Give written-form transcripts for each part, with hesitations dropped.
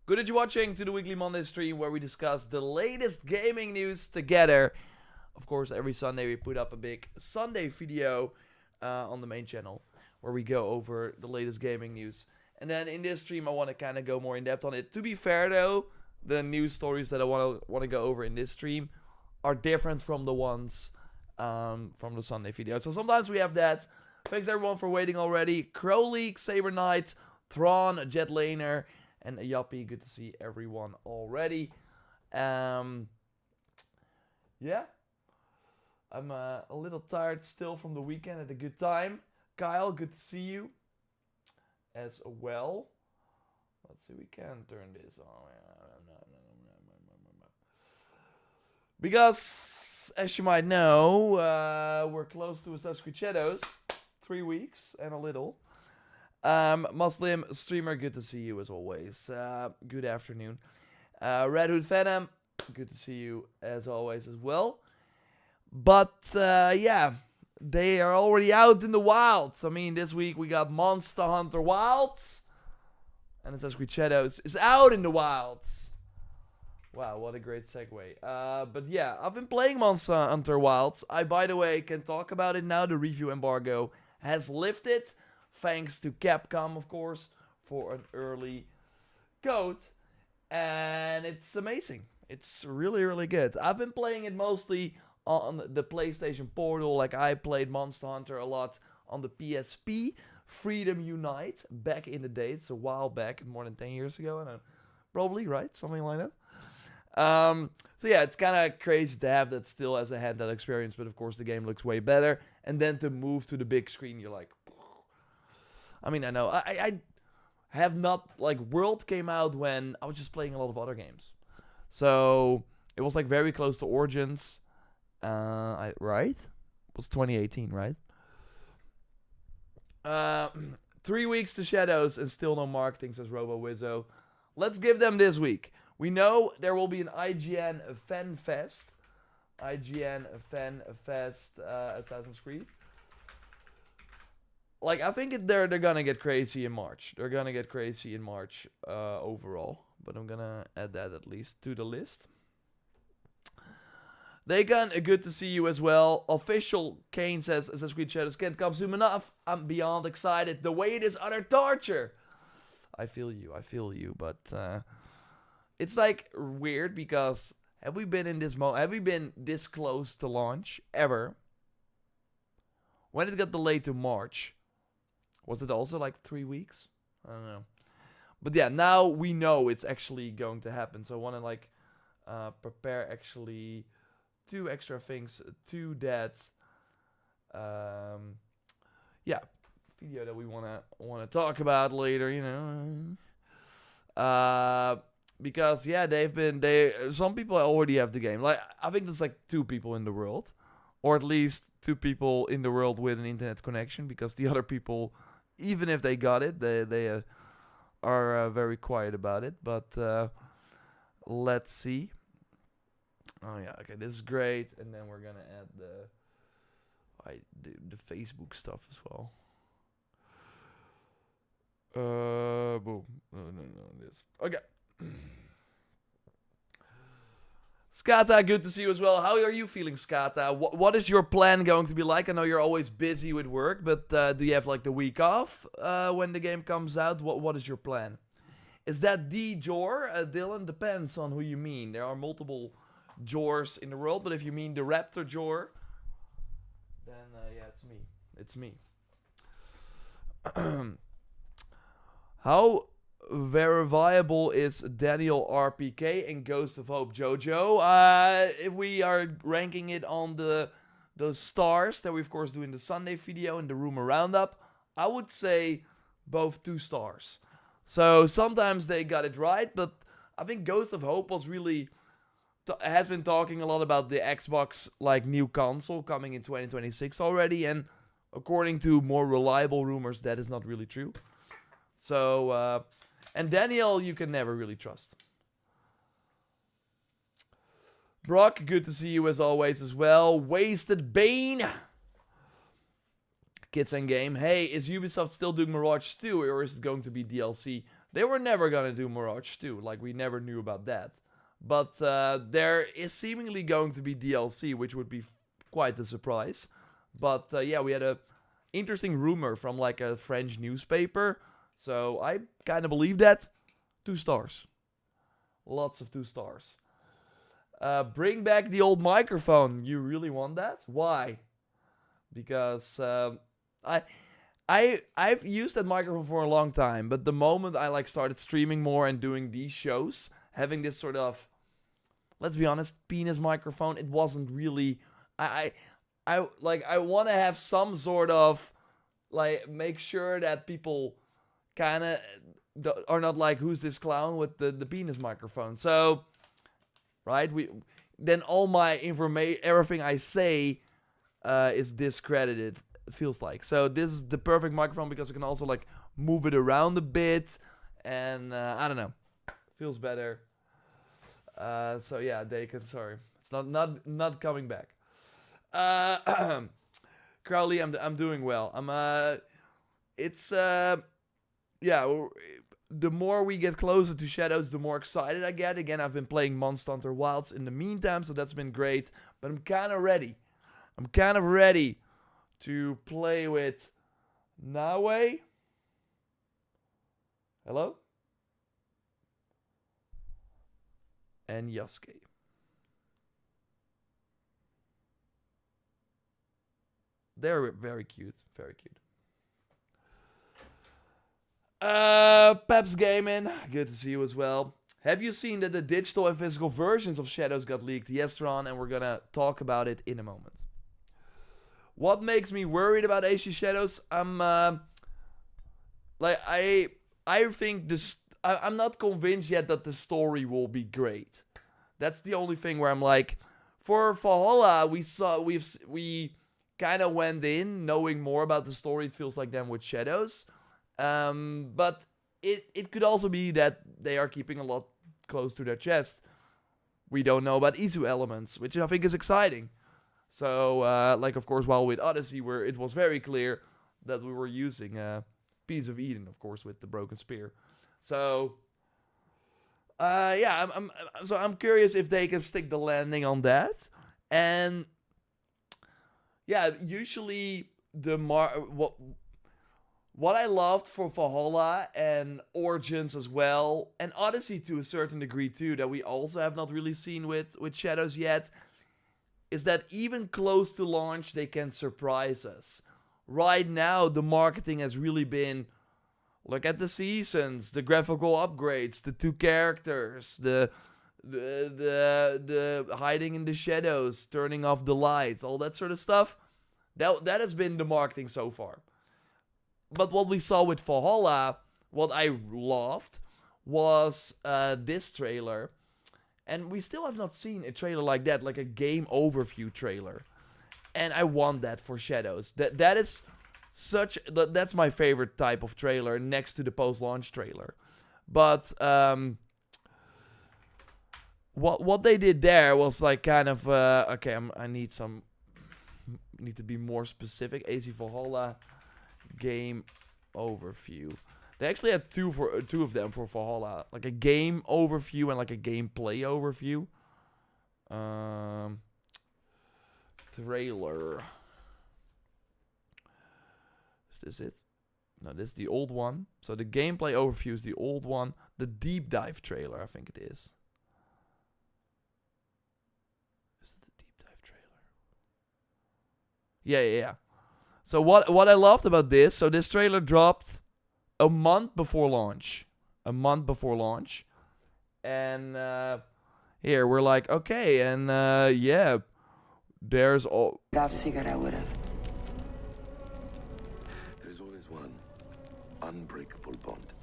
Good that you're watching to the weekly Monday stream where we discuss the latest gaming news together. Of course, every Sunday we put up a big Sunday video on the main channel where we go over the latest gaming news. And then in this stream, I want to kind of go more in depth on it. To be fair, though, the news stories that I want to go over in this stream are different from the ones from the Sunday video. So sometimes we have that. Thanks everyone for waiting already. Crow League, Saber Knight, Thrawn, Jet Laner, and a Yuppie. Good to see everyone already. Yeah. I'm a little tired still from the weekend. Had a good time. Kyle, good to see you as well. Let's see, we can turn this on. Because, as you might know, we're close to Assassin's Creed Shadows. 3 weeks and a little. Muslim streamer, good to see you as always. Good afternoon. Red Hood Venom, good to see you as always as well. But yeah, they are already out in the wilds. I mean, this week we got Monster Hunter Wilds, and Assassin's Creed Shadows is out in the wilds. Wow, what a great segue. But yeah, I've been playing Monster Hunter Wilds. I, by the way, can talk about it now. The review embargo has lifted. Thanks to Capcom, of course, for an early code. And it's amazing. It's really, really good. I've been playing it mostly on the PlayStation Portal. Like, I played Monster Hunter a lot on the PSP. Freedom Unite, back in the day. It's a while back, more than 10 years ago. I don't know. Probably, right? Something like that. So yeah, it's kind of crazy to have that still as a handheld experience. But, of course, the game looks way better. And then to move to the big screen, you're like... I mean, I know, I have not, like, World came out when I was just playing a lot of other games. So, it was, like, very close to Origins, right? It was 2018, right? 3 weeks to Shadows and still no marketing, says RoboWizzo. Let's give them this week. We know there will be an IGN Fan Fest. IGN Fan Fest Assassin's Creed. Like, I think they're gonna get crazy in March. They're gonna get crazy in March overall. But I'm gonna add that at least to the list. Dagon, good to see you as well. Official Kane says Assassin's Creed Shadows can't come soon enough. I'm beyond excited. The wait is utter torture. I feel you. But it's like weird because have we been in this have we been this close to launch ever? When it got delayed to March. Was it also like 3 weeks? I don't know. But yeah, now we know it's actually going to happen. So I want to like prepare actually 2 extra things to that. Yeah, video that we wanna talk about later, you know. Because yeah, some people already have the game. Like I think there's like 2 people in the world, or at least 2 people in the world with an internet connection. Because the other people, even if they got it, they are very quiet about it. But let's see. Oh yeah, okay, this is great. And then we're gonna add the Facebook stuff as well. Boom. No, this. Okay. Skata, good to see you as well. How are you feeling, Skata? What is your plan going to be like? I know you're always busy with work, but do you have like the week off when the game comes out? What is your plan? Is that the Jor? Dylan, depends on who you mean. There are multiple Jors in the world, but if you mean the Raptor Jor, then yeah, it's me. How verifiable is Daniel RPK and Ghost of Hope Jojo? If we are ranking it on the stars that we of course do in the Sunday video in the rumor roundup, I would say both 2 stars. So sometimes they got it right, but I think Ghost of Hope was really has been talking a lot about the Xbox like new console coming in 2026 already, and according to more reliable rumors, that is not really true. So and Daniel, you can never really trust. Brock, good to see you as always as well. Wasted Bane. Kids and Game. Hey, is Ubisoft still doing Mirage 2 or is it going to be DLC? They were never gonna do Mirage 2, like we never knew about that. But there is seemingly going to be DLC, which would be quite a surprise. But yeah, we had a interesting rumor from like a French newspaper. So I kind of believe that. 2 stars. Lots of 2 stars. Bring back the old microphone. You really want that? Why? Because I've used that microphone for a long time, but the moment I like started streaming more and doing these shows, having this sort of, let's be honest, penis microphone, it wasn't really. I want to have some sort of like make sure that people kind of are not like, who's this clown with the penis microphone? So, right, then all my information, everything I say, is discredited. It feels like. So this is the perfect microphone because I can also like move it around a bit, and I don't know, feels better. So yeah, they can. Sorry, it's not coming back. Crowley, I'm doing well. Yeah. The more we get closer to Shadows, the more excited I get. Again, I've been playing Monster Hunter Wilds in the meantime, so that's been great. But I'm kind of ready. To play with Nawe. Hello? And Yasuke. They're very cute. Very cute. Peps Gaming, good to see you as well. Have you seen that the digital and physical versions of Shadows got leaked? Yes, Ron, and we're gonna talk about it in a moment. What makes me worried about AC Shadows? I think this. I'm not convinced yet that the story will be great. That's the only thing where I'm like, for Valhalla, we kind of went in knowing more about the story. It feels like them with Shadows, but it could also be that they are keeping a lot close to their chest. We don't know about Izu elements, which I think is exciting. So, like, of course, while with Odyssey, where it was very clear that we were using Piece of Eden, of course, with the broken spear. So, yeah, I'm curious if they can stick the landing on that. And, yeah, usually what I loved for Valhalla and Origins as well, and Odyssey to a certain degree too, that we also have not really seen with Shadows yet, is that even close to launch, they can surprise us. Right now, the marketing has really been, look at the seasons, the graphical upgrades, the 2 characters, the hiding in the shadows, turning off the lights, all that sort of stuff. That has been the marketing so far. But what we saw with Valhalla, what I loved, was this trailer. And we still have not seen a trailer like that, like a game overview trailer. And I want that for Shadows. That's my favorite type of trailer next to the post-launch trailer. But what they did there was like kind of okay. I need to be more specific. AC Valhalla game overview. They actually had two of them for Valhalla, like a game overview and like a gameplay overview. Trailer. Is this it? No, this is the old one. So the gameplay overview is the old one. The deep dive trailer, I think it is. Is it the deep dive trailer? Yeah. So what I loved about this, so this trailer dropped a month before launch. And here we're like, okay, and yeah, there's all. Without Sigurd, I would have. There's always one unbreakable bond.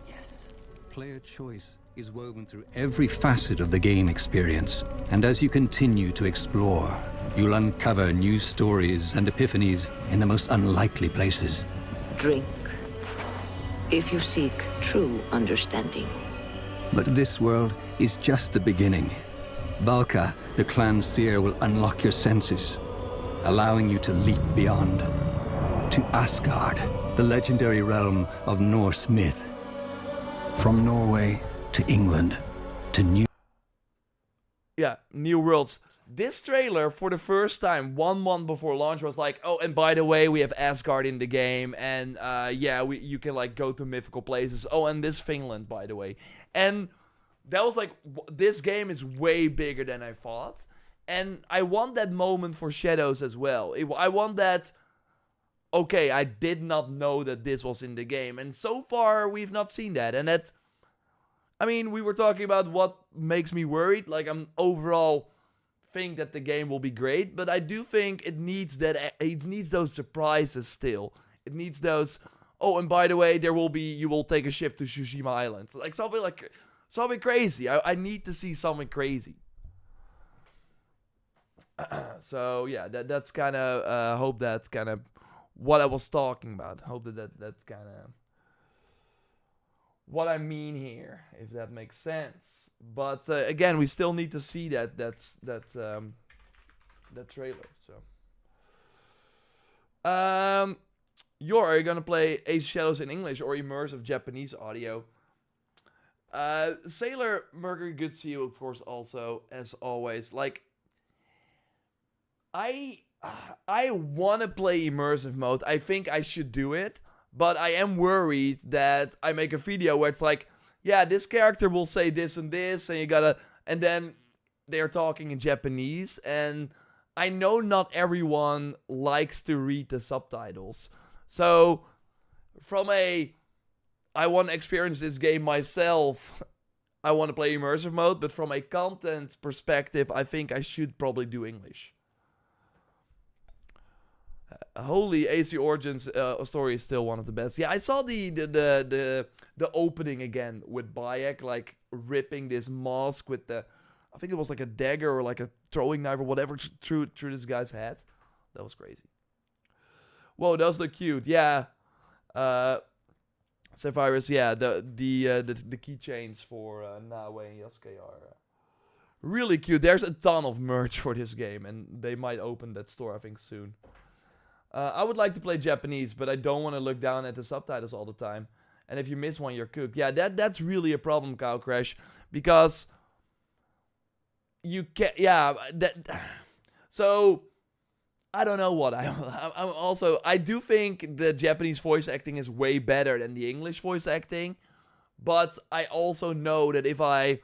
Yes. Player choice is woven through every facet of the game experience. And as you continue to explore, you'll uncover new stories and epiphanies in the most unlikely places. Drink. If you seek true understanding. But this world is just the beginning. Valka, the clan seer, will unlock your senses, allowing you to leap beyond. To Asgard, the legendary realm of Norse myth. From Norway to England to New... Yeah, New Worlds. This trailer, for the first time, 1 month before launch, was like, oh, and by the way, we have Asgard in the game, and yeah, you can like go to mythical places. Oh, and this Finland, by the way. And that was like, this game is way bigger than I thought. And I want that moment for Shadows as well. I want that, okay, I did not know that this was in the game. And so far, we've not seen that. And that, I mean, we were talking about what makes me worried. Like, I'm overall think that the game will be great, but I do think it needs those surprises still. It needs those, oh, and by the way, you will take a ship to Tsushima Island. Like something crazy. I need to see something crazy. So yeah, that's kind of hope that's kind of what I was talking about. Hope that's kind of what I mean here, if that makes sense. But again, we still need to see that trailer. So, are you gonna play Ace of Shadows in English or immersive Japanese audio? Sailor Mercury, good to see you, of course. Also, as always, like I want to play immersive mode. I think I should do it, but I am worried that I make a video where it's like, yeah, this character will say this, and you gotta, and then they're talking in Japanese, and I know not everyone likes to read the subtitles. So, from I want to experience this game myself, I want to play immersive mode, but from a content perspective, I think I should probably do English. Holy, AC Origins story is still one of the best. Yeah, I saw the opening again with Bayek, like ripping this mask with the, I think it was like a dagger or like a throwing knife or whatever through this guy's head. That was crazy. Whoa, those look cute. Yeah, Sapphirus. Yeah, the keychains for Nawe and Yasuke are really cute. There's a ton of merch for this game, and they might open that store, I think, soon. I would like to play Japanese, but I don't want to look down at the subtitles all the time. And if you miss one, you're cooked. Yeah, that's really a problem, Cow Crash, because you can't. Yeah, so I don't know what I'm also. I do think the Japanese voice acting is way better than the English voice acting, but I also know that if I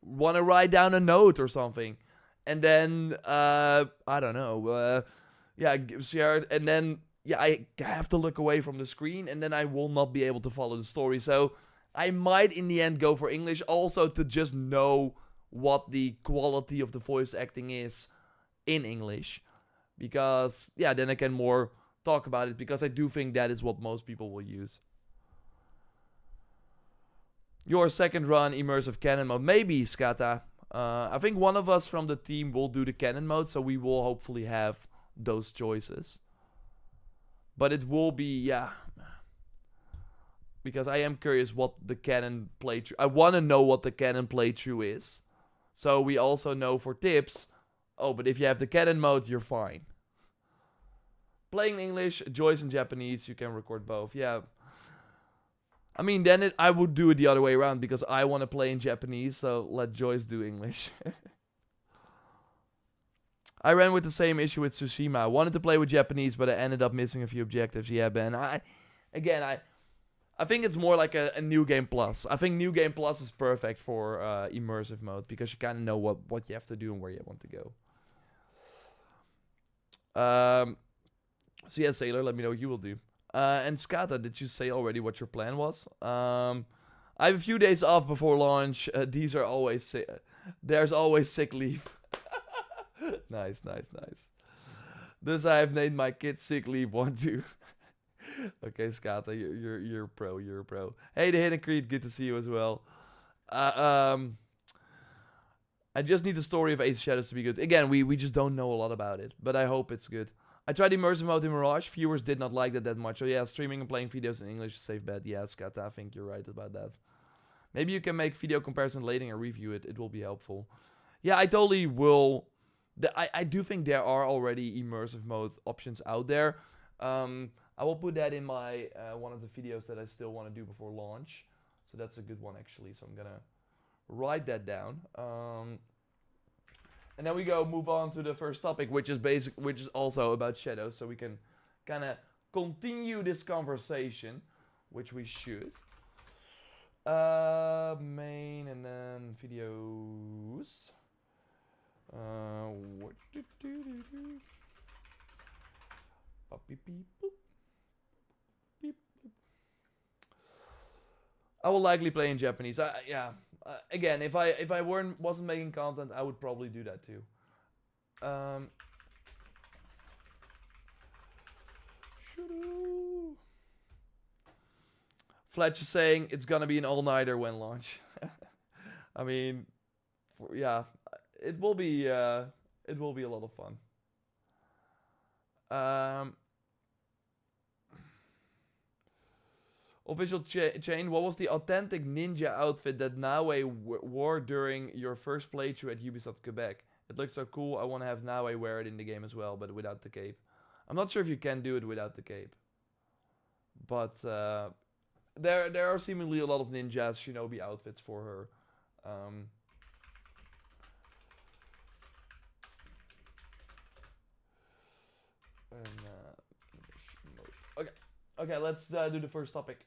want to write down a note or something, and then I don't know. Yeah, share it, and then yeah, I have to look away from the screen, and then I will not be able to follow the story. So I might in the end go for English, also to just know what the quality of the voice acting is in English, because yeah, then I can more talk about it, because I do think that is what most people will use. Your second run immersive canon mode, maybe, Skata. I think one of us from the team will do the canon mode, so we will hopefully have those choices. But it will be, yeah, because I am curious what the canon playthrough, I want to know what the canon playthrough is, so we also know for tips, oh, but if you have the canon mode, you're fine. Playing English, Joyce in Japanese, you can record both. Yeah, I mean, then I would do it the other way around, because I want to play in Japanese, so let Joyce do English. I ran with the same issue with Tsushima. I wanted to play with Japanese, but I ended up missing a few objectives. Yeah, Ben. I think it's more like a New Game Plus. I think New Game Plus is perfect for immersive mode, because you kind of know what you have to do and where you want to go. So yeah, Sailor, let me know what you will do. And Skata, did you say already what your plan was? I have a few days off before launch. These are always there's always sick leave. Nice. Thus I have named my kid sick leave 1, 2. Okay, Skata, you're a pro. You're a pro. Hey, the Hidden Creed, good to see you as well. I just need the story of Ace of Shadows to be good. Again, we just don't know a lot about it, but I hope it's good. I tried immersive mode in Mirage. Viewers did not like that much. So yeah, streaming and playing videos in English is a safe bet. Yeah, Skata, I think you're right about that. Maybe you can make video comparison later and review it. It will be helpful. Yeah, I totally will. I do think there are already immersive mode options out there. I will put that in my one of the videos that I still want to do before launch. So that's a good one actually. So I'm gonna write that down. And then we move on to the first topic, which is also about shadows. So we can kind of continue this conversation, which we should. Main and then videos. What do do do do? Beep, beep, boop. Beep, boop. I will likely play in Japanese. Yeah. Again, if I wasn't making content, I would probably do that too. Fletch is saying it's gonna be an all-nighter when launch. I mean, yeah, it will be a lot of fun. Official chain, what was the authentic ninja outfit that Naue wore during your first playthrough at Ubisoft Quebec? It looks so cool. I want to have Naue wear it in the game as well, but without the cape. I'm not sure if you can do it without the cape. But there are seemingly a lot of ninjas shinobi outfits for her. Okay, let's do the first topic.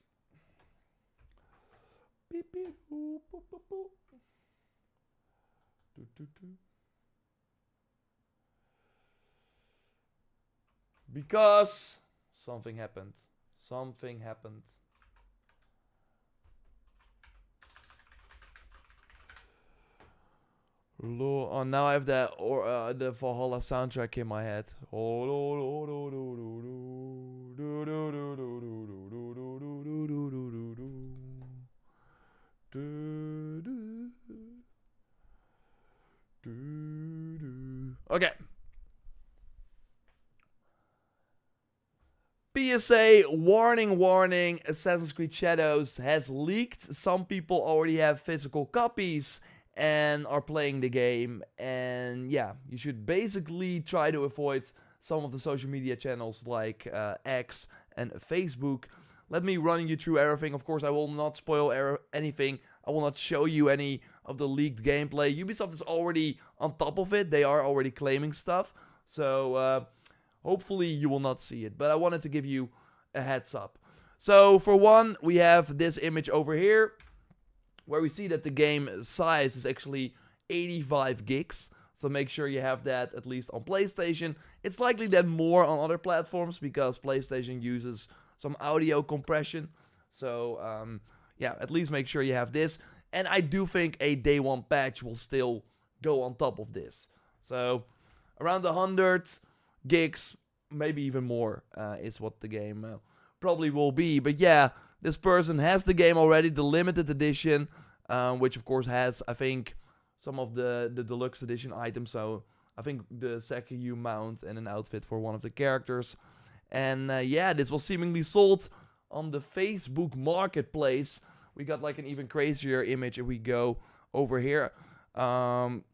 Beep, beep, boop, boop, boop, boop. Do, do, do. Because something happened. Something happened. Oh, now I have the Valhalla soundtrack in my head. Okay. PSA, warning, warning, Assassin's Creed Shadows has leaked. Some people already have physical copies and are playing the game. And yeah, you should basically try to avoid some of the social media channels like X and Facebook. Let me run you through everything. Of course, I will not spoil anything. I will not show you any of the leaked gameplay. Ubisoft is already on top of it. They are already claiming stuff. So hopefully you will not see it. But I wanted to give you a heads up. So for one, we have this image over here, where we see that the game size is actually 85 gigs. So make sure you have that at least on PlayStation. It's likely then more on other platforms because PlayStation uses some audio compression. So yeah, at least make sure you have this. And I do think a day one patch will still go on top of this. So around 100 gigs, maybe even more, is what the game probably will be. But yeah, this person has the game already, the limited edition, which of course has, I think, some of the deluxe edition items. So I think the Sekiyu mount and an outfit for one of the characters. And yeah, this was seemingly sold on the Facebook marketplace. We got like an even crazier image if we go over here. I'm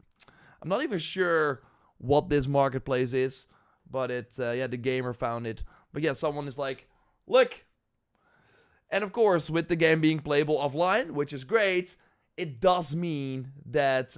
not even sure what this marketplace is, but yeah, the gamer found it. But yeah, someone is like, look. And of course, with the game being playable offline, which is great, it does mean that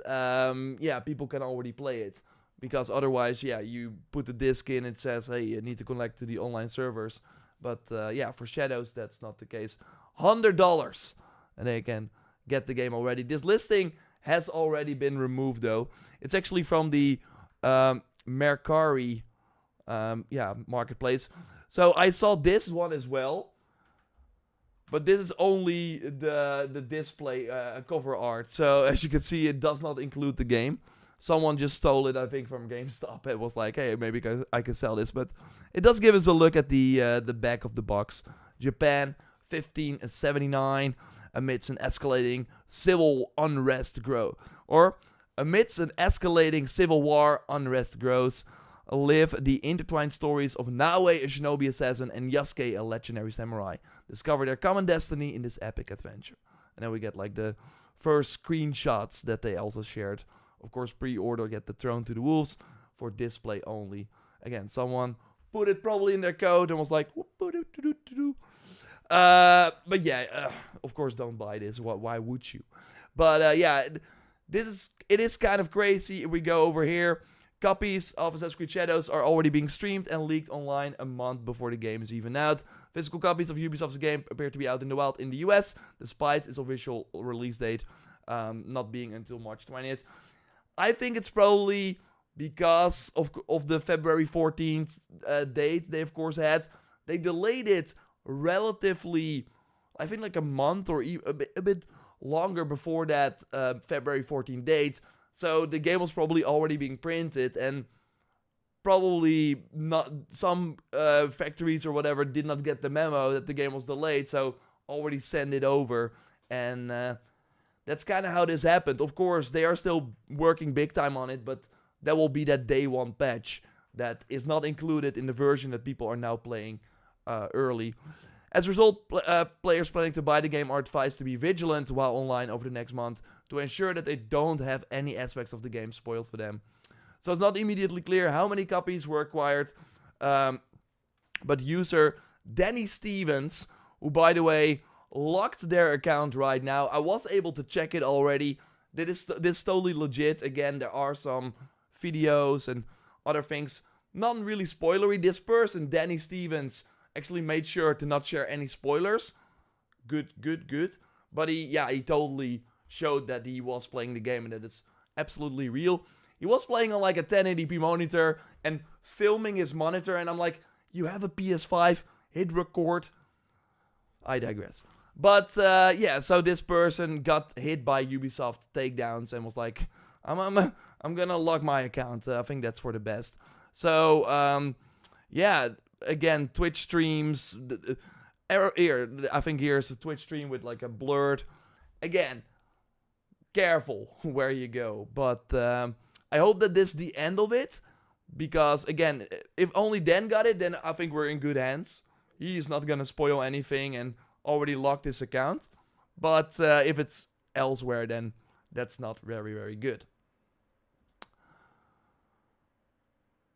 yeah, people can already play it. Because otherwise, yeah, you put the disc in, it says, hey, you need to connect to the online servers. But yeah, for Shadows, that's not the case. $100, and they can get the game already. This listing has already been removed, though. It's actually from the Mercari yeah, marketplace. So I saw this one as well. But this is only the display cover art. So as you can see, it does not include the game. Someone just stole it, I think, from GameStop. It was like, hey, maybe I can sell this. But it does give us a look at the back of the box. Japan, 1579, amidst an escalating civil unrest grow. Or, amidst an escalating civil war, unrest grows. Live the intertwined stories of Naue, a shinobi assassin, and Yasuke, a legendary samurai. Discover their common destiny in this epic adventure. And then we get like the first screenshots that they also shared. Of course, pre-order, get the Throne to the Wolves for display only. Again, someone put it probably in their code and was like, but yeah, of course, don't buy this. Why would you? But yeah, it is kind of crazy. If we go over here, copies of Assassin's Creed Shadows are already being streamed and leaked online a month before the game is even out. Physical copies of Ubisoft's game appear to be out in the wild in the US, despite its official release date not being until March 20th. I think it's probably because of the February 14th date they, of course, had. They delayed it relatively, I think, like a month or a bit longer before that February 14th date. So the game was probably already being printed, and probably not some factories or whatever did not get the memo that the game was delayed, so already send it over. And that's kind of how this happened. Of course, they are still working big time on it, but that will be that day one patch that is not included in the version that people are now playing early. As a result, players planning to buy the game are advised to be vigilant while online over the next month to ensure that they don't have any aspects of the game spoiled for them. So it's not immediately clear how many copies were acquired, but user Danny Stevens, who, by the way, locked their account right now. I was able to check it already. This is totally legit. Again, there are some videos and other things, not really spoilery. This person, Danny Stevens, actually made sure to not share any spoilers. Good. But he totally showed that he was playing the game and that it's absolutely real. He was playing on like a 1080p monitor and filming his monitor, and I'm like, you have a PS5, hit record. I digress. But yeah, so this person got hit by Ubisoft takedowns and was like, I'm gonna lock my account. I think that's for the best. So yeah, again, Twitch streams. Here, I think here's a Twitch stream with like a blurred. Again, careful where you go. But I hope that this is the end of it, because again, if only Dan got it, then I think we're in good hands. He is not gonna spoil anything and already locked his account. But if it's elsewhere, then that's not very, very good.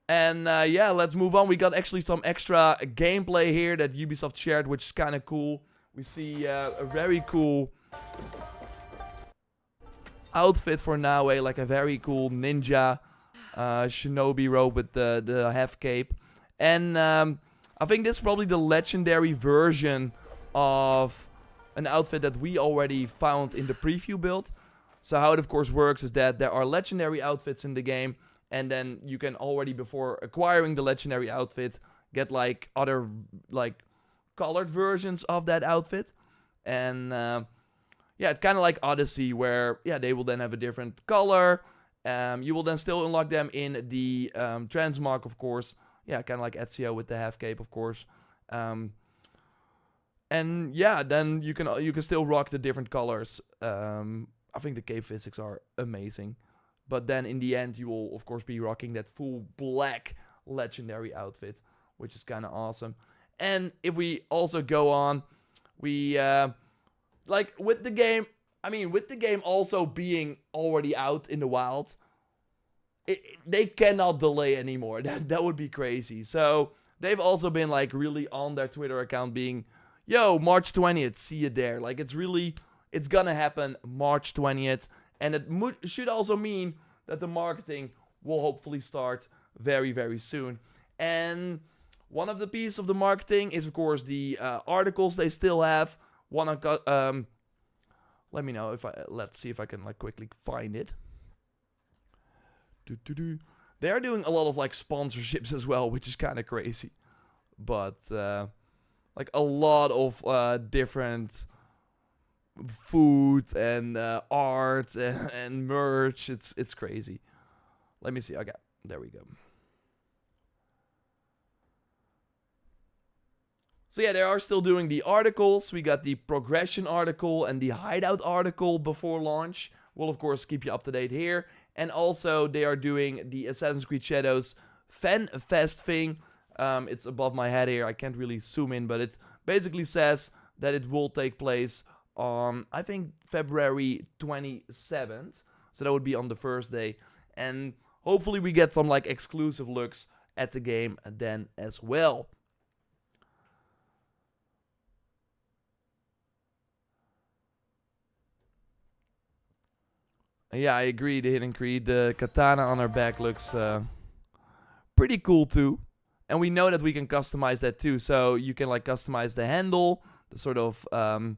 And yeah, let's move on. We got actually some extra gameplay here that Ubisoft shared, which is kind of cool. We see a very cool outfit for Naue, like a very cool ninja shinobi robe with the half cape. And I think this is probably the legendary version of an outfit that we already found in the preview build. So how it of course works is that there are legendary outfits in the game, and then you can already, before acquiring the legendary outfit, get like other like colored versions of that outfit. And yeah, it's kind of like Odyssey, where yeah, they will then have a different color. You will then still unlock them in the transmog, of course. Yeah, kind of like Ezio with the half cape, of course. And yeah, then you can still rock the different colors. I think the cape physics are amazing. But then in the end, you will of course be rocking that full black legendary outfit, which is kind of awesome. And if we also go on, we like with the game. I mean, with the game also being already out in the wild, they cannot delay anymore. That would be crazy. So they've also been like really on their Twitter account being, yo, March 20th, see you there. Like it's gonna happen March 20th. And it should also mean that the marketing will hopefully start very, very soon. And one of the pieces of the marketing is, of course, the articles they still have. One on, let me know if let's see if I can like quickly find it. They are doing a lot of like sponsorships as well, which is kind of crazy. But like a lot of different food and art and merch. It's crazy. Let me see. Okay, there we go. So yeah, they are still doing the articles. We got the progression article and the hideout article before launch. We'll of course keep you up to date here. And also they are doing the Assassin's Creed Shadows Fan Fest thing. It's above my head here. I can't really zoom in, but it basically says that it will take place on, I think, February 27th. So that would be on the first day. And hopefully we get some like exclusive looks at the game then as well. Yeah, I agree. The Hidden Creed, the katana on her back looks pretty cool too. And we know that we can customize that too. So you can like customize the handle, the sort of I'm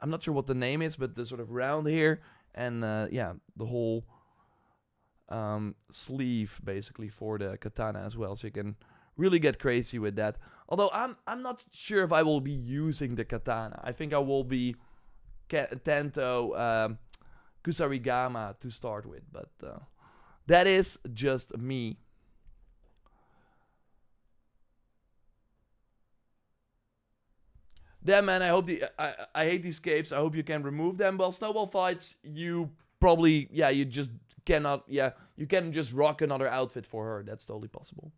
not sure what the name is, but the sort of round here, and yeah, the whole sleeve basically for the katana as well. So you can really get crazy with that. Although I'm not sure if I will be using the katana. I think I will be Tento Kusarigama to start with, but that is just me. Damn, man, I hope I hate these capes. I hope you can remove them. Well, snowball fights, you probably, yeah, you just cannot, yeah, you can just rock another outfit for her. That's totally possible.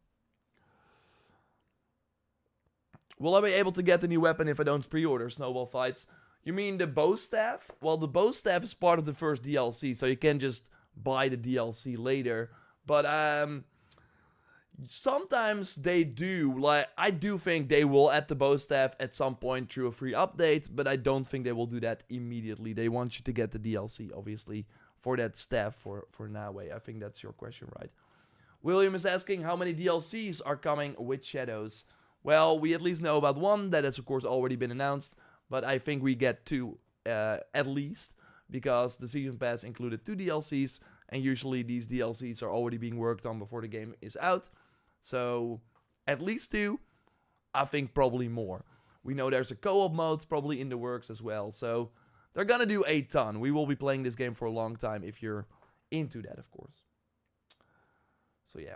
Will I be able to get the new weapon if I don't pre-order snowball fights? You mean the bow staff? Well, the bow staff is part of the first DLC, so you can just buy the DLC later. But sometimes they do. Like, I do think they will add the bow staff at some point through a free update, but I don't think they will do that immediately. They want you to get the DLC, obviously, for that staff for Nawe. I think that's your question, right? William is asking how many DLCs are coming with Shadows. Well, we at least know about one that has, of course, already been announced. But I think we get 2 at least, because the Season Pass included 2 DLCs, and usually these DLCs are already being worked on before the game is out. So, at least 2, I think probably more. We know there's a co-op mode probably in the works as well, so they're gonna do a ton. We will be playing this game for a long time if you're into that, of course. So yeah.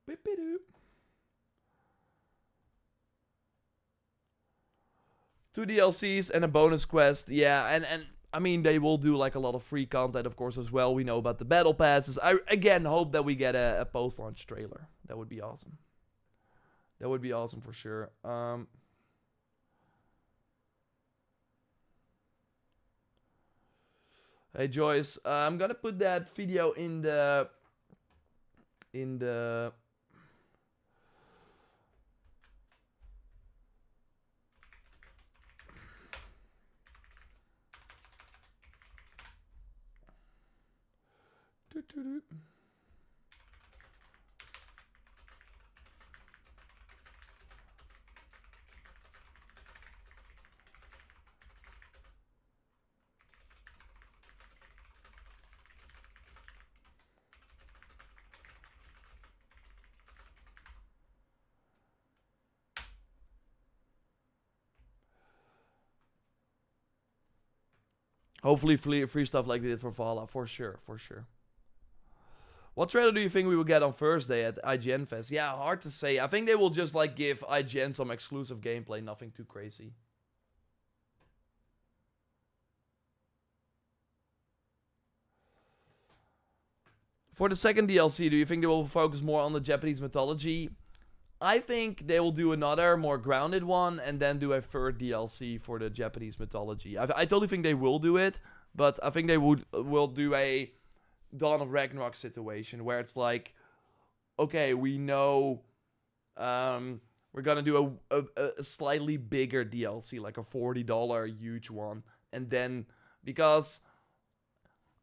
Beep-a-doop. 2 DLCs and a bonus quest. Yeah, and I mean, they will do like a lot of free content, of course, as well. We know about the battle passes. I, again, hope that we get a post-launch trailer. That would be awesome. That would be awesome for sure. Hey, Joyce. I'm gonna put that video in the... Hopefully free stuff like they did for Valhalla, for sure, for sure. What trailer do you think we will get on Thursday at IGN Fest? Yeah, hard to say. I think they will just like give IGN some exclusive gameplay, nothing too crazy. For the second DLC, do you think they will focus more on the Japanese mythology? I think they will do another more grounded one and then do a third DLC for the Japanese mythology. I totally think they will do it, but I think they will do a Dawn of Ragnarok situation where it's like, okay, we know we're gonna do a slightly bigger DLC, like a $40 huge one, and then because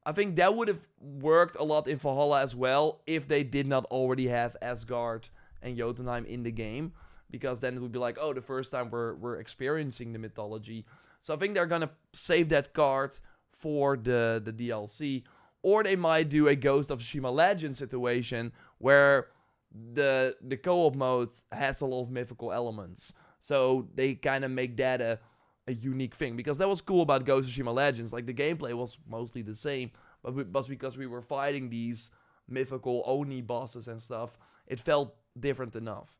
I think that would have worked a lot in Valhalla as well if they did not already have Asgard and Jotunheim in the game, because then it would be like, oh, the first time we're experiencing the mythology. So I think they're gonna save that card for the DLC, or they might do a Ghost of Tsushima Legends situation where the co-op mode has a lot of mythical elements. So they kind of make that a unique thing, because that was cool about Ghost of Tsushima Legends. Like, the gameplay was mostly the same, but because we were fighting these mythical Oni bosses and stuff, it felt different enough.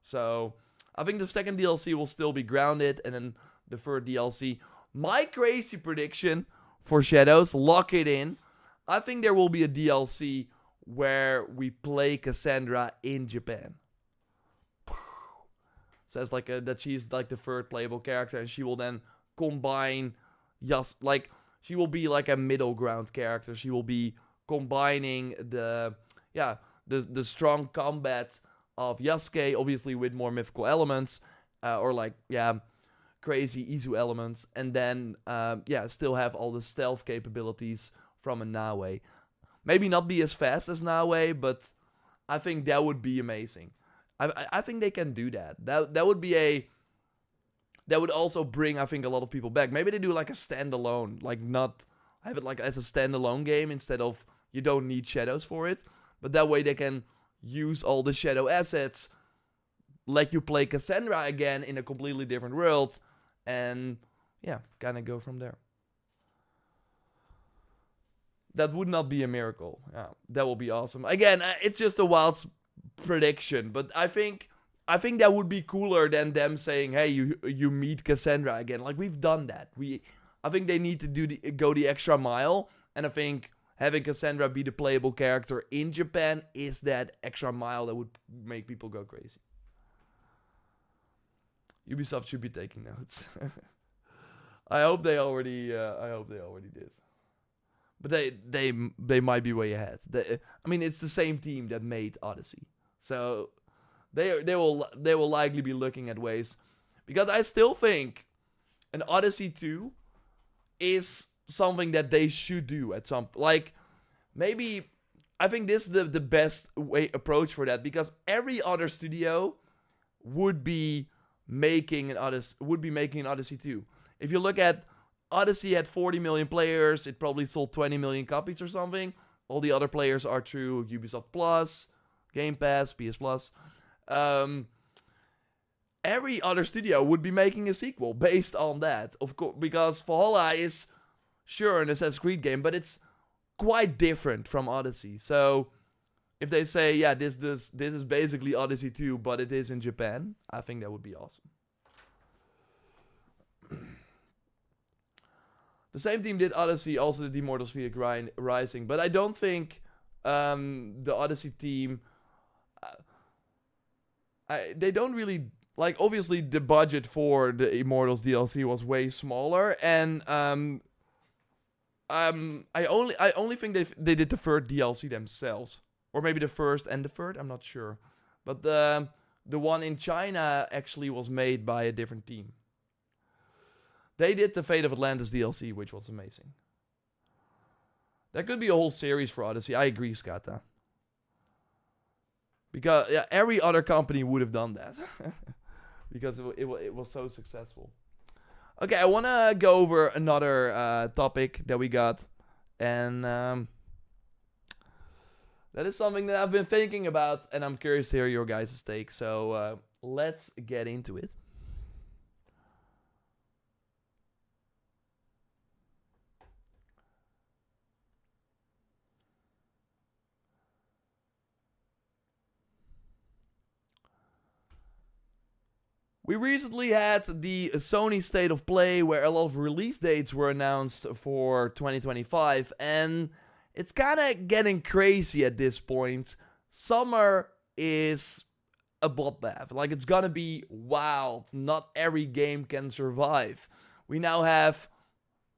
So I think the second DLC will still be grounded, and then the third DLC, my crazy prediction for Shadows, lock it in, I think there will be a DLC where we play Cassandra in Japan. So it's like that she's like the third playable character, and she will then combine just like, she will be like a middle ground character. She will be combining the strong combat of Yasuke, obviously with more mythical elements, or like, yeah, crazy Izu elements, and then, yeah, still have all the stealth capabilities from a Naue. Maybe not be as fast as Naue, but I think that would be amazing. I think they can do that. That would be that would also bring, I think, a lot of people back. Maybe they do like a standalone, like not have it like as a standalone game instead of you don't need shadows for it. But that way they can use all the shadow assets, let you play Cassandra again in a completely different world, and yeah, kind of go from there. That would not be a miracle. Yeah, that will be awesome. Again, it's just a wild prediction, but I think that would be cooler than them saying, "Hey, you meet Cassandra again." Like, we've done that. I think they need to go the extra mile, and I think having Cassandra be the playable character in Japan is that extra mile that would make people go crazy. Ubisoft should be taking notes. I hope they already did. But they might be way ahead. I mean, it's the same team that made Odyssey, so they will likely be looking at ways, because I still think an Odyssey 2 is something that they should do at some, like, maybe. I think this is the best approach for that, because every other studio would be making an Odyssey 2. If you look at Odyssey, had 40 million players, it probably sold 20 million copies or something. All the other players are through Ubisoft Plus, Game Pass, PS Plus. Every other studio would be making a sequel based on that, of course, because Valhalla is sure an Assassin's Creed game, but it's quite different from Odyssey. So if they say, yeah, this is basically Odyssey 2, but it is in Japan, I think that would be awesome. The same team did Odyssey, also did Immortals Phoenix Rising, but I don't think the Odyssey team, they don't really, like, obviously the budget for the Immortals DLC was way smaller, and I only think they did the third DLC themselves, or maybe the first and the third, I'm not sure, but the one in China actually was made by a different team. They did the Fate of Atlantis DLC, which was amazing. That could be a whole series for Odyssey. I agree, Skata. Because yeah, every other company would have done that. Because it was so successful. Okay, I want to go over another topic that we got. And that is something that I've been thinking about. And I'm curious to hear your guys' take. So let's get into it. We recently had the Sony State of Play, where a lot of release dates were announced for 2025, and it's kind of getting crazy at this point. Summer is a bloodbath. Like, it's gonna be wild. Not every game can survive. We now have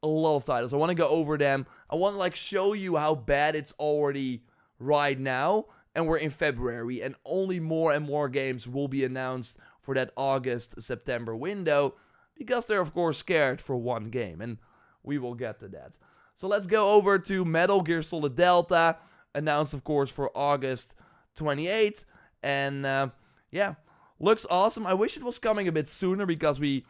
a lot of titles. I want to go over them. I want to, like, show you how bad it's already right now, and we're in February, and only more and more games will be announced for that August-September window, because they're, of course, scared for one game, and we will get to that. So let's go over to Metal Gear Solid Delta, announced, of course, for August 28th, and yeah, looks awesome. I wish it was coming a bit sooner, because we,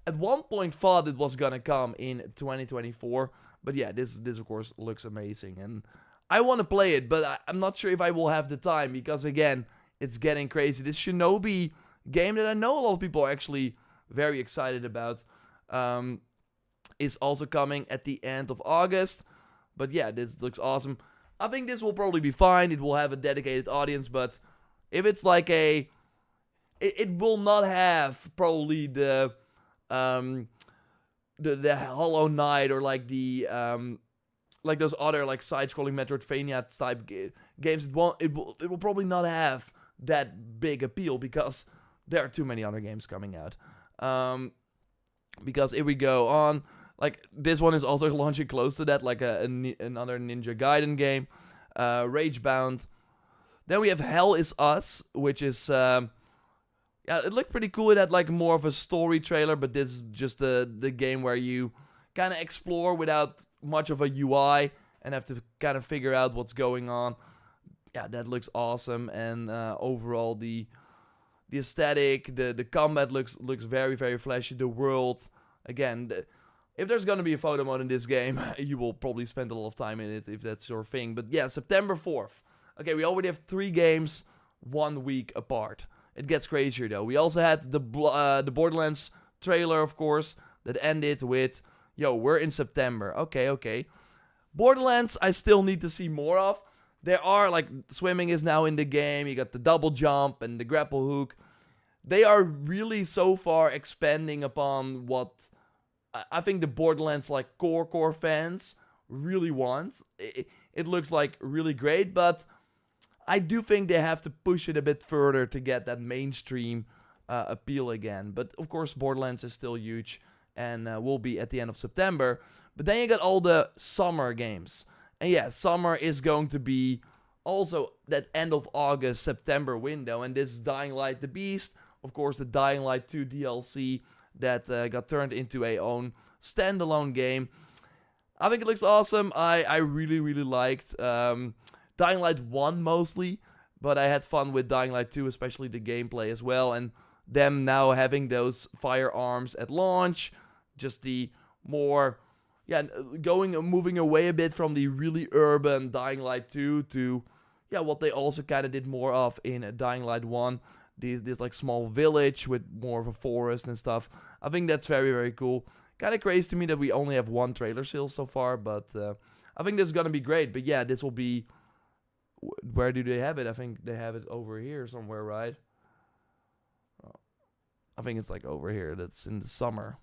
at one point, thought it was gonna come in 2024, but yeah, this of course, looks amazing, and I want to play it, but I'm not sure if I will have the time, because, again, it's getting crazy. This Shinobi game that I know a lot of people are actually very excited about is also coming at the end of August. But yeah, this looks awesome. I think this will probably be fine. It will have a dedicated audience, but if it's like it will not have probably the Hollow Knight, or like the like those other like side-scrolling Metroidvania type games. It will probably not have that big appeal, because there are too many other games coming out. Because if we go on, like, this one is also launching close to that, like another Ninja Gaiden game. Ragebound. Then we have Hell Is Us, which is yeah, it looked pretty cool. It had like more of a story trailer, but this is just the game where you kind of explore without much of a UI and have to kind of figure out what's going on. Yeah, that looks awesome, and overall the aesthetic, the combat looks very, very flashy. The world, again, if there's gonna be a photo mode in this game, you will probably spend a lot of time in it if that's your thing. But yeah, September 4th. Okay, we already have 3 games 1 week apart. It gets crazier though. We also had the Borderlands trailer, of course, that ended with, yo, we're in September. Okay. Borderlands, I still need to see more of. There are, like, swimming is now in the game. You got the double jump and the grapple hook. They are really so far expanding upon what I think the Borderlands, like, core fans really want. It looks like really great, but I do think they have to push it a bit further to get that mainstream appeal again. But of course, Borderlands is still huge and will be at the end of September. But then you got all the summer games. And yeah, summer is going to be also that end of August, September window. And this is Dying Light the Beast. Of course, the Dying Light 2 DLC that got turned into a own standalone game. I think it looks awesome. I really, really liked Dying Light 1 mostly, but I had fun with Dying Light 2, especially the gameplay as well, and them now having those firearms at launch, just the more, yeah, moving away a bit from the really urban Dying Light 2 to, yeah, what they also kind of did more of in Dying Light 1, this like small village with more of a forest and stuff. I think that's very, very cool. Kind of crazy to me that we only have 1 trailer still so far, but I think this is gonna be great. But yeah, this will be, where do they have it? I think they have it over here somewhere, right? I think it's like over here. That's in the summer.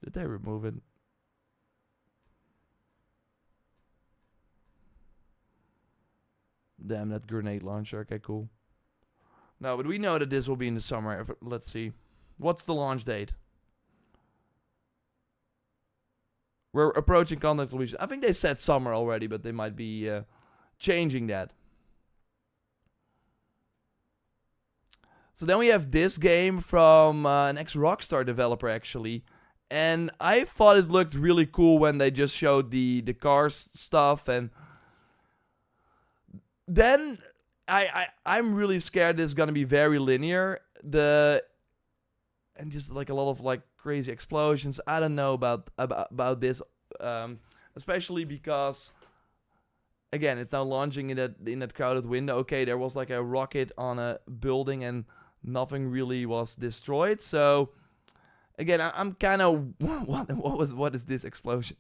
Did they remove it? Damn, that grenade launcher. Okay, cool. No, but we know that this will be in the summer. Let's see. What's the launch date? We're approaching content completion. I think they said summer already, but they might be changing that. So then we have this game from an ex-Rockstar developer, actually. And I thought it looked really cool when they just showed the cars stuff. And then I'm really scared this is going to be very linear. And just like a lot of like crazy explosions. I don't know about this, especially because, again, it's now launching in that crowded window. Okay, there was like a rocket on a building and nothing really was destroyed. So again, I'm kind of what is this explosion?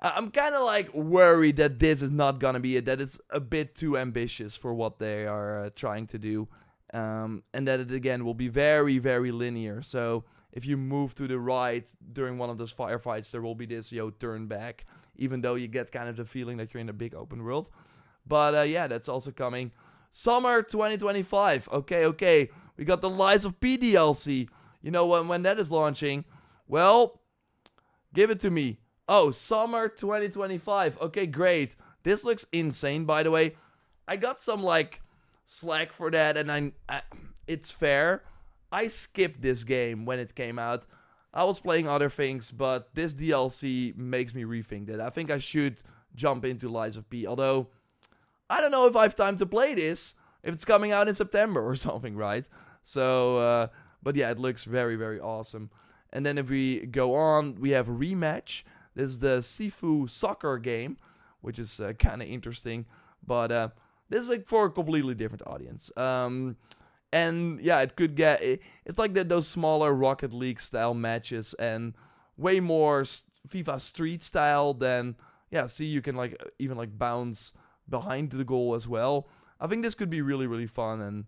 I'm kind of like worried that this is not gonna be it. That it's a bit too ambitious for what they are trying to do. And that it again will be very, very linear. So if you move to the right during one of those firefights, there will be this turn back, even though you get kind of the feeling that you're in a big open world. But yeah, that's also coming summer 2025. Okay, we got the Lies of P DLC. You know when that is launching? Well, give it to me. Oh, summer 2025. Okay, great. This looks insane, by the way. I got some like slack for that, and it's fair. I skipped this game when it came out. I was playing other things, but this DLC makes me rethink that. I think I should jump into Lies of P, although I don't know if I have time to play this if it's coming out in September or something, right? So, but yeah, it looks very, very awesome. And then if we go on, we have Rematch. This is the Sifu soccer game, which is kind of interesting, but this is like for a completely different audience. And yeah, it could get... It's like those smaller Rocket League style matches and way more FIFA Street style than... Yeah, see, you can like even like bounce behind the goal as well. I think this could be really, really fun. And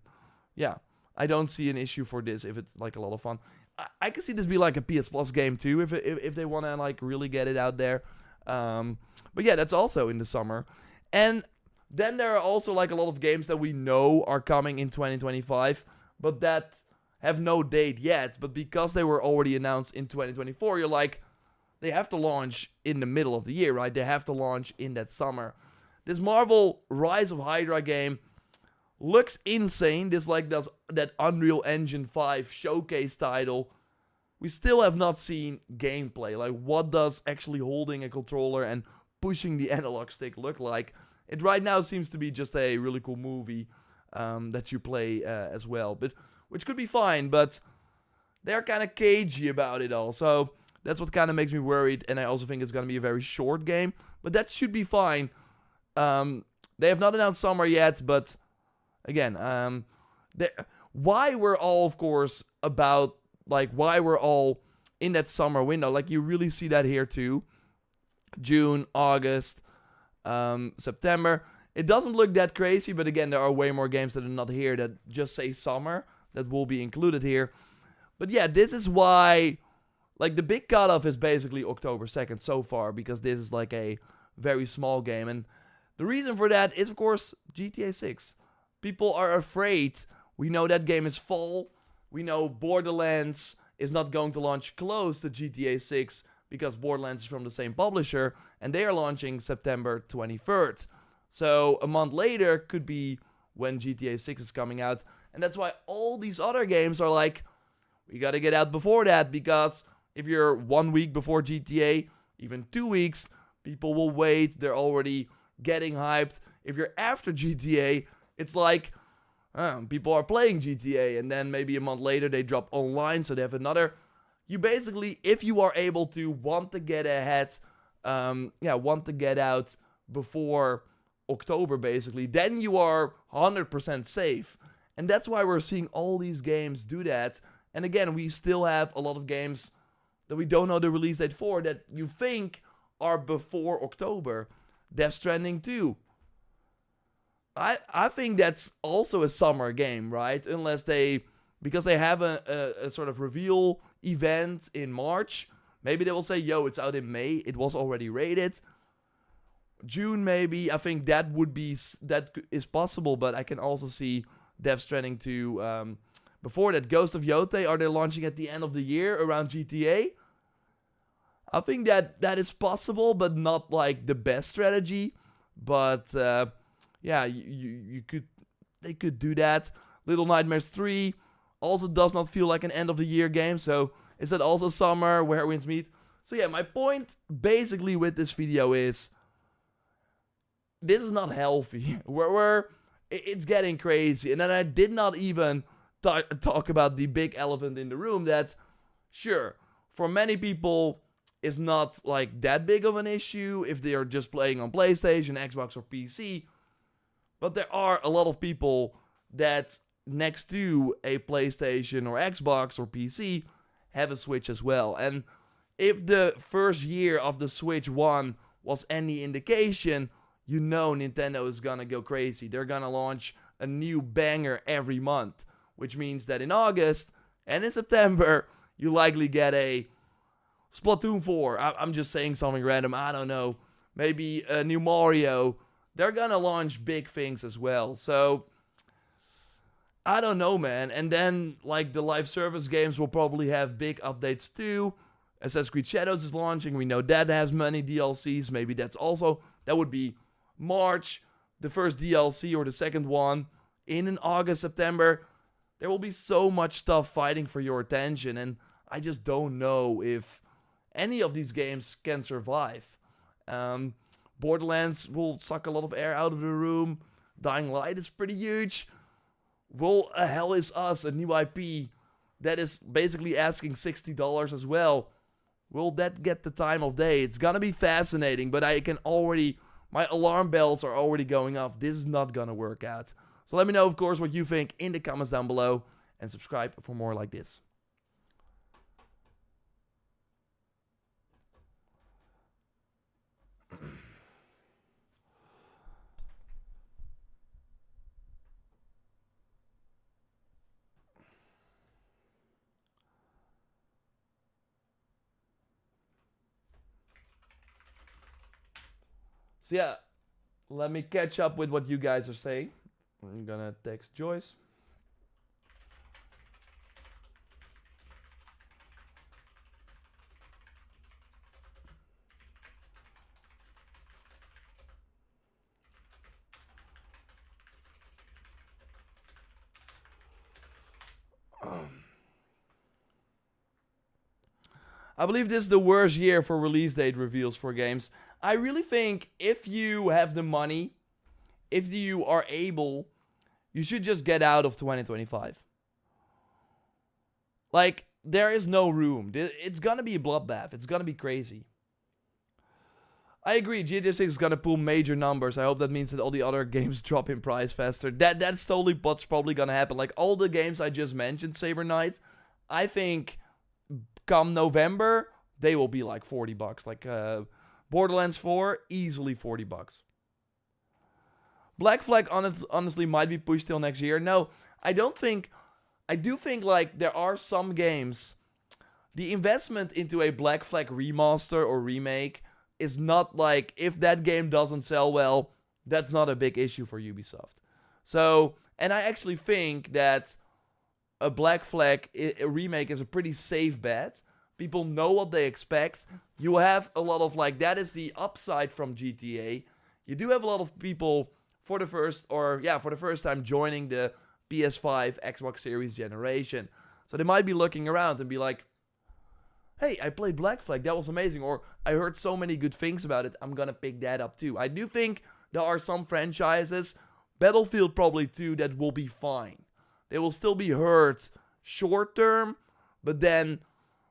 yeah, I don't see an issue for this if it's like a lot of fun. I can see this be like a PS Plus game too if they want to like really get it out there. But yeah, that's also in the summer. And then there are also like a lot of games that we know are coming in 2025, but that have no date yet, but because they were already announced in 2024, you're like, they have to launch in the middle of the year, right? They have to launch in that summer. This Marvel Rise of Hydra game looks insane. This like that Unreal Engine 5 showcase title. We still have not seen gameplay. Like, what does actually holding a controller and pushing the analog stick look like? It right now seems to be just a really cool movie that you play as well, but which could be fine, but they're kind of cagey about it all. So that's what kind of makes me worried, and I also think it's going to be a very short game, but that should be fine. They have not announced summer yet, but again, why we're all, of course, about, like, why we're all in that summer window. Like, you really see that here too. June, August, September. It doesn't look that crazy, but again, there are way more games that are not here that just say summer that will be included here. But yeah, this is why, like, the big cutoff is basically October 2nd so far, because this is like a very small game. And the reason for that is, of course, GTA 6. People are afraid. We know that game is fall. We know Borderlands is not going to launch close to GTA 6 because Borderlands is from the same publisher, and they are launching September 23rd. So a month later could be when GTA 6 is coming out. And that's why all these other games are like, we gotta get out before that, because if you're 1 week before GTA, even 2 weeks, people will wait. They're already getting hyped. If you're after GTA, it's like, people are playing GTA, and then maybe a month later they drop online, so they have another. You basically, if you are able to want to get ahead, want to get out before October, basically, then you are 100% safe. And that's why we're seeing all these games do that. And again, we still have a lot of games that we don't know the release date for that you think are before October. Death Stranding 2. I think that's also a summer game, right? Unless because they have a sort of reveal event in March. Maybe they will say, yo, it's out in May. It was already rated. June, maybe. I think that is possible, but I can also see Death Stranding 2 before that. Ghost of Yotei, are they launching at the end of the year around GTA? I think that is possible, but not like the best strategy. But yeah, they could do that. Little Nightmares 3 also does not feel like an end of the year game. So is that also summer where winds meet? So yeah, my point basically with this video is, this is not healthy. It's getting crazy. And then I did not even talk about the big elephant in the room that, sure, for many people is not like that big of an issue if they are just playing on PlayStation, Xbox, or PC. But there are a lot of people that, next to a PlayStation or Xbox or PC, have a Switch as well. And if the first year of the Switch 1 was any indication, you know Nintendo is gonna go crazy. They're gonna launch a new banger every month, which means that in August and in September, you likely get a Splatoon 4. I'm just saying something random, I don't know. Maybe a new Mario. They're gonna launch big things as well. So, I don't know, man. And then, like, the live service games will probably have big updates too. Assassin's Creed Shadows is launching. We know that has many DLCs. Maybe that would be March, the first DLC, or the second one in August, September. There will be so much stuff fighting for your attention, and I just don't know if any of these games can survive. Borderlands will suck a lot of air out of the room. Dying Light is pretty huge. Will Hell Is Us, a new IP that is basically asking $60 as well, will that get the time of day? It's gonna be fascinating, but my alarm bells are already going off. This is not gonna work out. So let me know, of course, what you think in the comments down below, and subscribe for more like this. So yeah, let me catch up with what you guys are saying. I'm gonna text Joyce. I believe this is the worst year for release date reveals for games. I really think if you have the money, if you are able, you should just get out of 2025. Like, there is no room. It's gonna be a bloodbath. It's gonna be crazy. I agree, GTA 6 is gonna pull major numbers. I hope that means that all the other games drop in price faster. That's totally what's probably gonna happen. Like, all the games I just mentioned, Saber Knight, I think come November, they will be like $40. Like, Borderlands 4, easily $40. Black Flag honestly might be pushed till next year. No, I don't think... I do think, like, there are some games... The investment into a Black Flag remaster or remake is not like... If that game doesn't sell well, that's not a big issue for Ubisoft. So, and I actually think that a Black Flag a remake is a pretty safe bet. People know what they expect. You have a lot of, like, that is the upside from GTA. You do have a lot of people for the first time joining the PS5, Xbox Series generation. So they might be looking around and be like, hey, I played Black Flag, that was amazing. Or I heard so many good things about it, I'm gonna pick that up too. I do think there are some franchises, Battlefield probably too, that will be fine. They will still be hurt short term, but then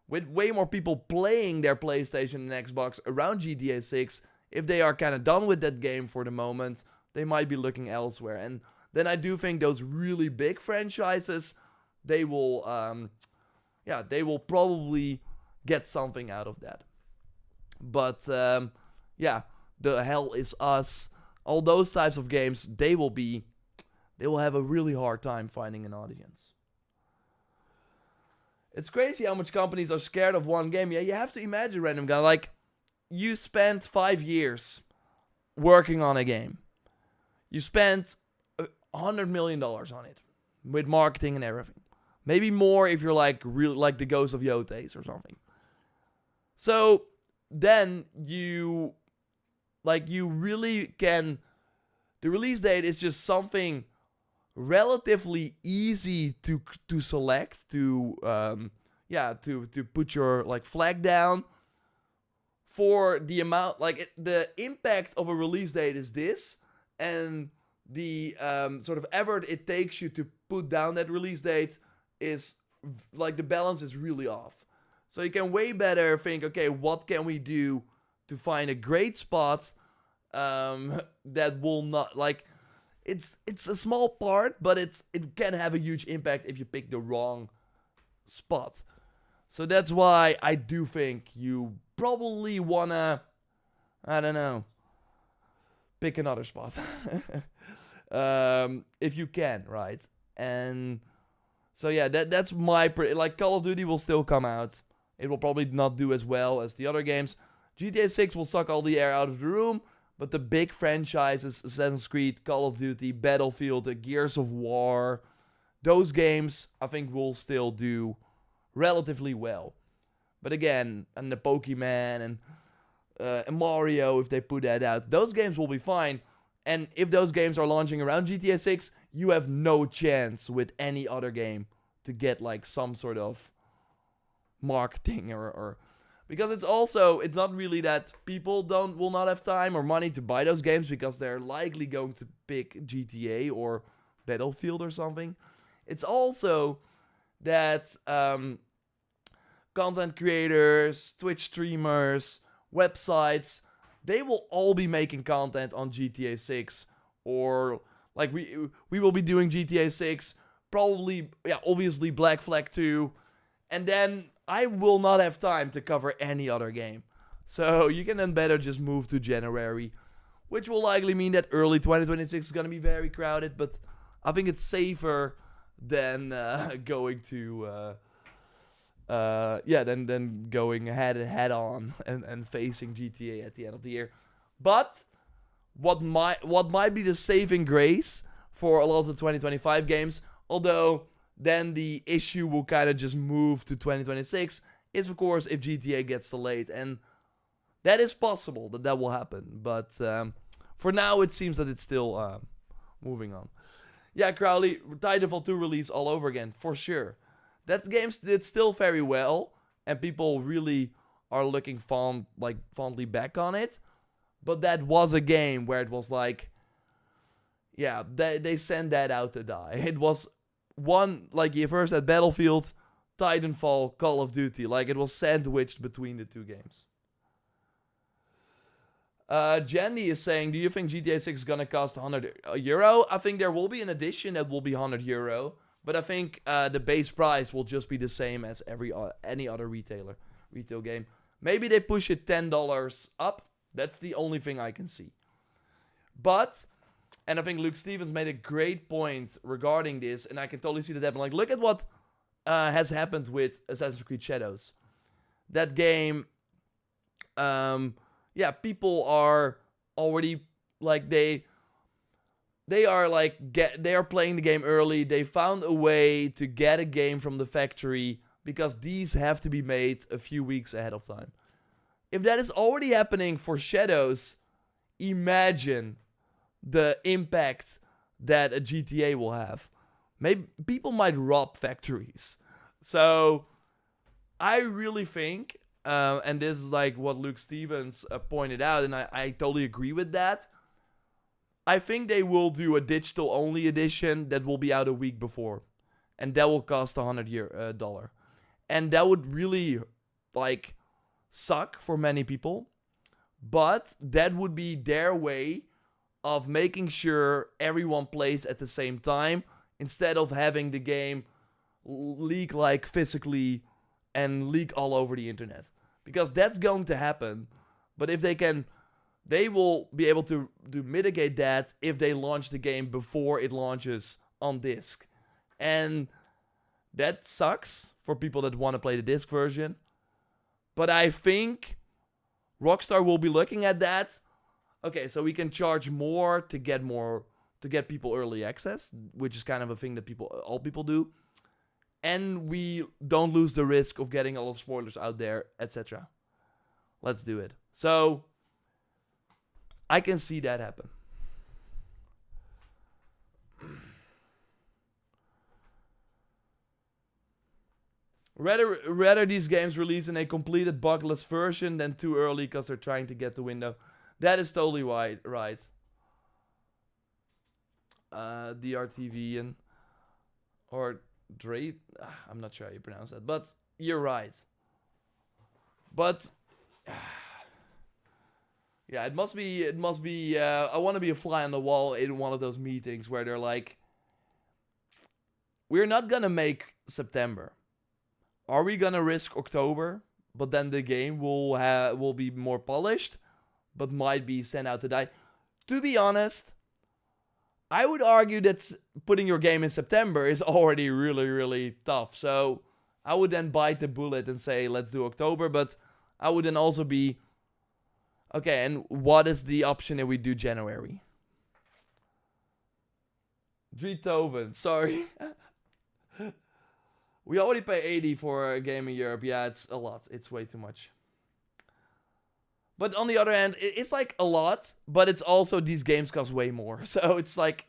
with way more people playing their PlayStation and Xbox around GTA 6, if they are kind of done with that game for the moment, they might be looking elsewhere. And then I do think those really big franchises, they will probably get something out of that. But, the Hell Is Us, all those types of games, they will have a really hard time finding an audience. It's crazy how much companies are scared of one game. Yeah, you have to imagine, random guy, like, you spent 5 years working on a game. You spent $100 million on it with marketing and everything. Maybe more if you're like real, like the Ghost of Yotes or something. So then you really can. The release date is just something relatively easy to select, to put your like flag down. For the amount, like the impact of a release date is this, and the sort of effort it takes you to put down that release date is like the balance is really off. So you can way better think, okay, what can we do to find a great spot that will not, like, it's a small part, but it can have a huge impact if you pick the wrong spot. So that's why I do think you probably wanna, I don't know, pick another spot. If you can, right? And so yeah, that's my, like, Call of Duty will still come out. It will probably not do as well as the other games. GTA 6 will suck all the air out of the room, but the big franchises, Assassin's Creed, Call of Duty, Battlefield, the Gears of War, those games I think will still do relatively well. But again, and the Pokemon and Mario, if they put that out, those games will be fine. And if those games are launching around GTA 6, you have no chance with any other game to get like some sort of marketing or because it's not really that people will not have time or money to buy those games because they're likely going to pick GTA or Battlefield or something. It's also that content creators, Twitch streamers, websites, they will all be making content on GTA 6, or like we will be doing GTA 6, probably, obviously Black Flag 2, and then I will not have time to cover any other game. So you can then better just move to January, which will likely mean that early 2026 is going to be very crowded, but I think it's safer than going to than going head on and facing GTA at the end of the year. But what might be the saving grace for a lot of the 2025 games, although then the issue will kind of just move to 2026, is of course if GTA gets delayed, and that is possible that will happen. But for now, it seems that it's still moving on. Yeah, Crowley, Titanfall 2 release all over again, for sure. That game did still very well, and people really are looking fondly back on it. But that was a game where it was like, yeah, they sent that out to die. It was one, like, you first had Battlefield, Titanfall, Call of Duty. Like, it was sandwiched between the two games. Jandy is saying, do you think GTA 6 is gonna cost €100? I think there will be an edition that will be €100, but I think the base price will just be the same as any other retail game. Maybe they push it $10 up. That's the only thing I can see. But, and I think Luke Stevens made a great point regarding this, and I can totally see that happen. Like, look at what has happened with Assassin's Creed Shadows. That game, yeah, people are already, like, they are playing the game early. They found a way to get a game from the factory because these have to be made a few weeks ahead of time. If that is already happening for Shadows, imagine the impact that a GTA will have. Maybe people might rob factories. So I really think, and this is like what Luke Stevens pointed out, and I totally agree with that. I think they will do a digital only edition that will be out a week before, and that will cost $100, and that would really like suck for many people, but that would be their way of making sure everyone plays at the same time instead of having the game leak like physically and leak all over the internet, because that's going to happen. But if they can, they will be able to mitigate that if they launch the game before it launches on disc, and that sucks for people that want to play the disc version. But I think Rockstar will be looking at that. Okay, so we can charge more to get people early access, which is kind of a thing that all people do. And we don't lose the risk of getting a lot of spoilers out there, etc. Let's do it. So I can see that happen. Rather these games release in a completed bugless version than too early because they're trying to get the window. That is totally right. DRTV and or Dre, I'm not sure how you pronounce that, but you're right. But yeah, it must be. I want to be a fly on the wall in one of those meetings where they're like, "We're not gonna make September. Are we gonna risk October? But then the game will be more polished, but might be sent out to die." To be honest, I would argue that putting your game in September is already really, really tough. So I would then bite the bullet and say, let's do October. But I would then also be, okay, and what is the option if we do January? Dritoven, sorry. We already pay 80 for a game in Europe. Yeah, it's a lot. It's way too much. But on the other hand, it's like a lot, but it's also these games cost way more. So it's like,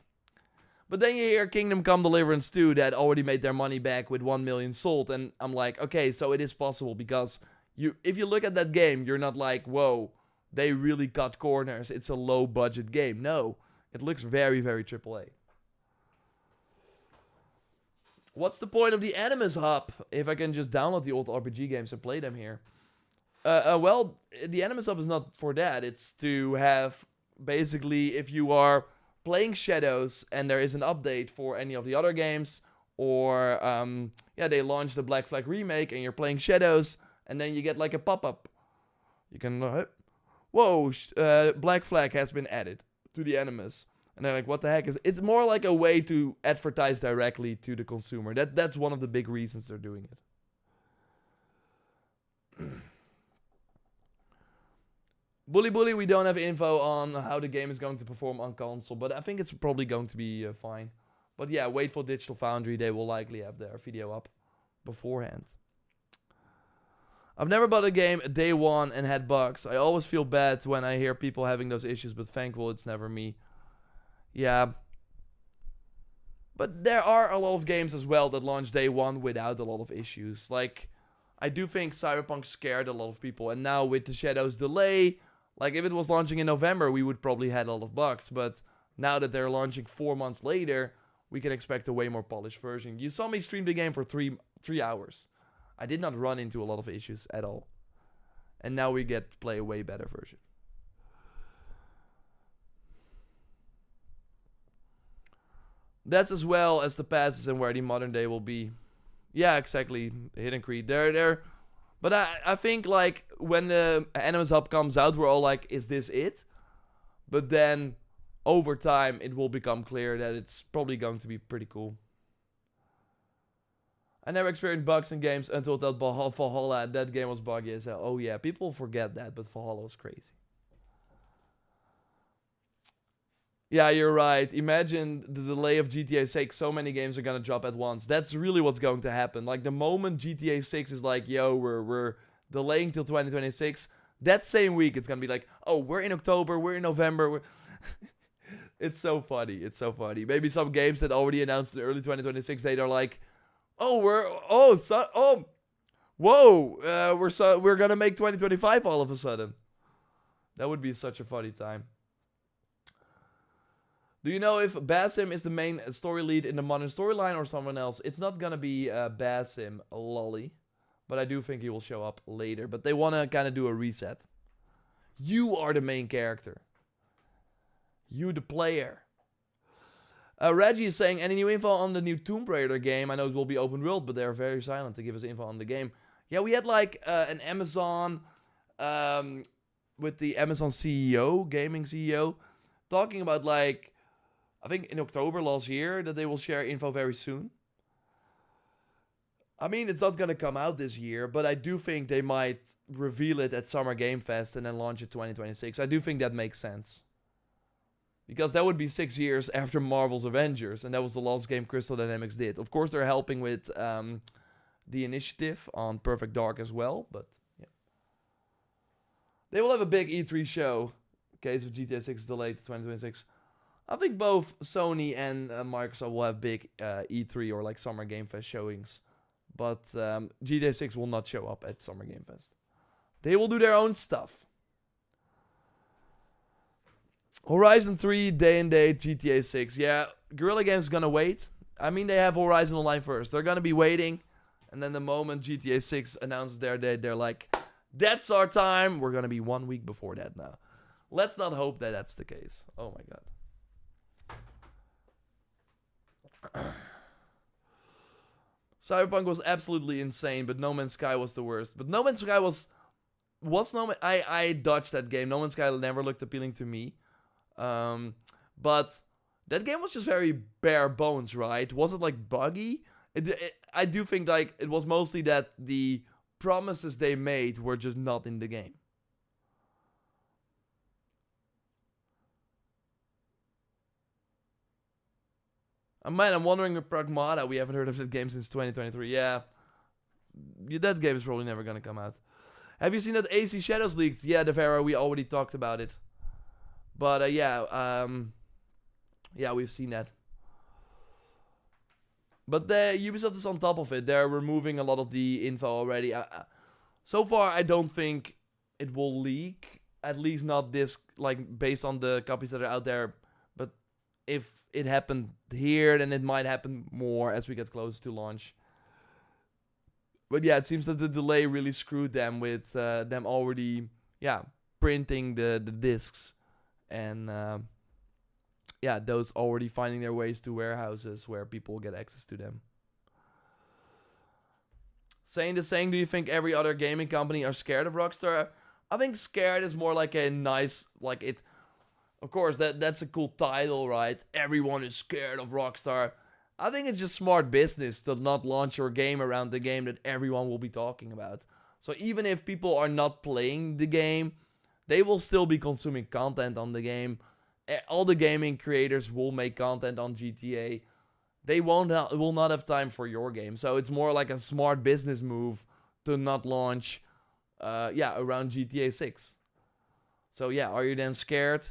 but then you hear Kingdom Come Deliverance 2 that already made their money back with 1 million sold. And I'm like, okay, so it is possible because if you look at that game, you're not like, whoa, they really cut corners. It's a low budget game. No, it looks very, very AAA. What's the point of the Animus Hub if I can just download the old RPG games and play them here? Well, the Animus Hub is not for that. It's to have, basically, if you are playing Shadows and there is an update for any of the other games, or, yeah, they launched the Black Flag remake and you're playing Shadows, and then you get like a pop-up. You can, whoa, Black Flag has been added to the Animus. And they're like, what the heck is it? It's more like a way to advertise directly to the consumer. That's one of the big reasons they're doing it. Bully, we don't have info on how the game is going to perform on console, but I think it's probably going to be fine. But yeah, wait for Digital Foundry. They will likely have their video up beforehand. I've never bought a game day one and had bugs. I always feel bad when I hear people having those issues, but thankful it's never me. Yeah. But there are a lot of games as well that launch day one without a lot of issues. Like, I do think Cyberpunk scared a lot of people. And now with the Shadows delay, like if it was launching in November, we would probably had a lot of bugs. But now that they're launching 4 months later, we can expect a way more polished version. You saw me stream the game for 3 hours. I did not run into a lot of issues at all. And now we get to play a way better version. That's as well as the passes and where the modern day will be. Yeah, exactly. Hidden Creed. They're but I think like when the Animus Hub comes out, we're all like, is this it? But then over time it will become clear that it's probably going to be pretty cool. I never experienced bugs in games until that Valhalla. That game was buggy as hell. Oh yeah, people forget that, but Valhalla was crazy. Yeah, you're right. Imagine the delay of GTA 6. So many games are gonna drop at once. That's really what's going to happen. Like the moment GTA 6 is like, yo, we're delaying till 2026. That same week, it's gonna be like, oh, we're in October, we're in November. It's so funny. It's so funny. Maybe some games that already announced in early 2026, they're like, oh, we're gonna make 2025 all of a sudden. That would be such a funny time. Do you know if Basim is the main story lead in the modern storyline or someone else? It's not gonna be Basim, lolly. But I do think he will show up later. But they wanna kind of do a reset. You are the main character. You the player. Reggie is saying, any new info on the new Tomb Raider game? I know it will be open world, but they're very silent to give us info on the game. Yeah, we had like an Amazon, with the Amazon CEO, gaming CEO, talking about like, I think in October last year, that they will share info very soon. I mean, it's not going to come out this year, but I do think they might reveal it at Summer Game Fest and then launch it 2026. I do think that makes sense. Because that would be 6 years after Marvel's Avengers, and that was the last game Crystal Dynamics did. Of course, they're helping with the initiative on Perfect Dark as well, but yeah. They will have a big E3 show in case of GTA 6 is delayed to 2026. I think both Sony and Microsoft will have big E3 or like Summer Game Fest showings. But GTA 6 will not show up at Summer Game Fest. They will do their own stuff. Horizon 3, day and date, GTA 6. Yeah, Guerrilla Games is gonna wait. I mean, they have Horizon Online first. They're gonna be waiting. And then the moment GTA 6 announces their date, they're like, that's our time. We're gonna be 1 week before that now. Let's not hope that that's the case. Oh my god. Cyberpunk was absolutely insane, but No Man's Sky was the worst. But No Man's Sky was No Man. I dodged that game. No Man's Sky never looked appealing to me. But that game was just very bare bones, right? Was it like buggy? I do think like it was mostly that the promises they made were just not in the game. Man, I'm wondering with Pragmata. We haven't heard of that game since 2023. Yeah, that game is probably never gonna come out. Have you seen that AC Shadows leaked? Yeah, Devera, we already talked about it. But yeah, we've seen that. But Ubisoft is on top of it. They're removing a lot of the info already. So far, I don't think it will leak. At least not this, like, based on the copies that are out there. But if it happened here, then it might happen more as we get closer to launch. But yeah, it seems that the delay really screwed them with them already, printing the discs. And, those already finding their ways to warehouses where people get access to them. Saying, do you think every other gaming company are scared of Rockstar? I think scared is more like a nice, like it... Of course, that's a cool title, right? Everyone is scared of Rockstar. I think it's just smart business to not launch your game around the game that everyone will be talking about. So even if people are not playing the game, they will still be consuming content on the game. All the gaming creators will make content on GTA. They will not have time for your game. So it's more like a smart business move to not launch around GTA 6. So yeah, are you then scared?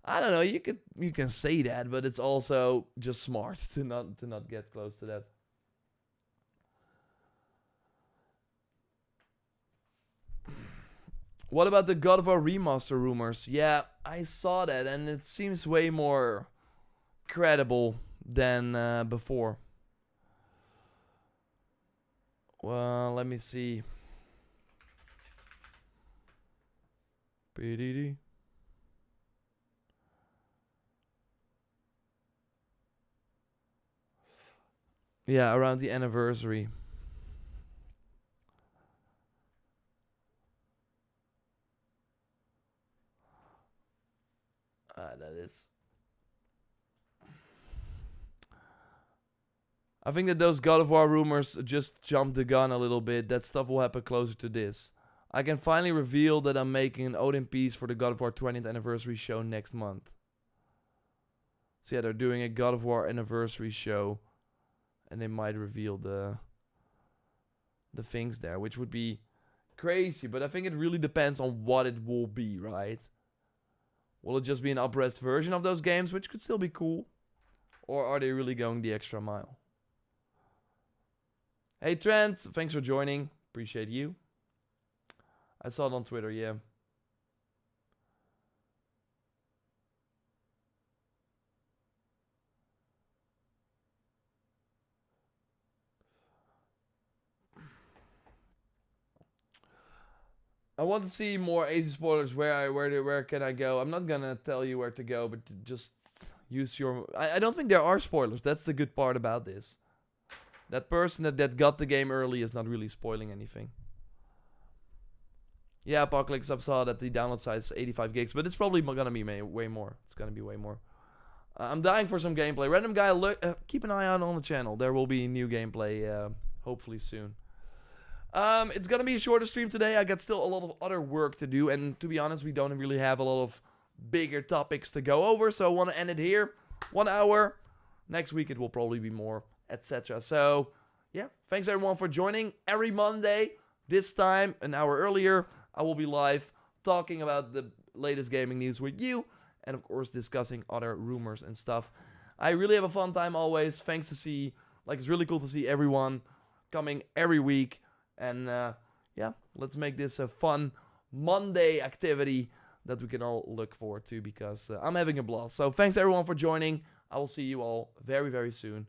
I don't know, you can say that, but it's also just smart to not get close to that. What about the God of War remaster rumors? Yeah, I saw that, and it seems way more credible than before. Well, let me see. PDD. Yeah, around the anniversary. That is. I think that those God of War rumors just jumped the gun a little bit. That stuff will happen closer to this. I can finally reveal that I'm making an Odin piece for the God of War 20th anniversary show next month. So yeah, they're doing a God of War anniversary show. And they might reveal the things there, which would be crazy. But I think it really depends on what it will be, right? Will it just be an up-res version of those games, which could still be cool? Or are they really going the extra mile? Hey Trent, thanks for joining. Appreciate you. I saw it on Twitter, yeah. I want to see more AC spoilers. Where can I go? I'm not gonna tell you where to go, but just use your... I don't think there are spoilers. That's the good part about this. That person that got the game early is not really spoiling anything. Yeah, Apocalypse, I saw that the download size is 85 gigs, but it's probably gonna be way more. It's gonna be way more. I'm dying for some gameplay. Random guy, keep an eye out on the channel. There will be new gameplay, hopefully soon. It's gonna be a shorter stream today. I got still a lot of other work to do, and to be honest, we don't really have a lot of bigger topics to go over, so I want to end it here. 1 hour. Next week it will probably be more, etc. So, yeah, thanks everyone for joining. Every Monday, this time, an hour earlier, I will be live talking about the latest gaming news with you, and of course discussing other rumors and stuff. I really have a fun time always. Thanks to see, it's really cool to see everyone coming every week. And yeah, let's make this a fun Monday activity that we can all look forward to, because I'm having a blast. So thanks everyone for joining. I will see you all very, very soon.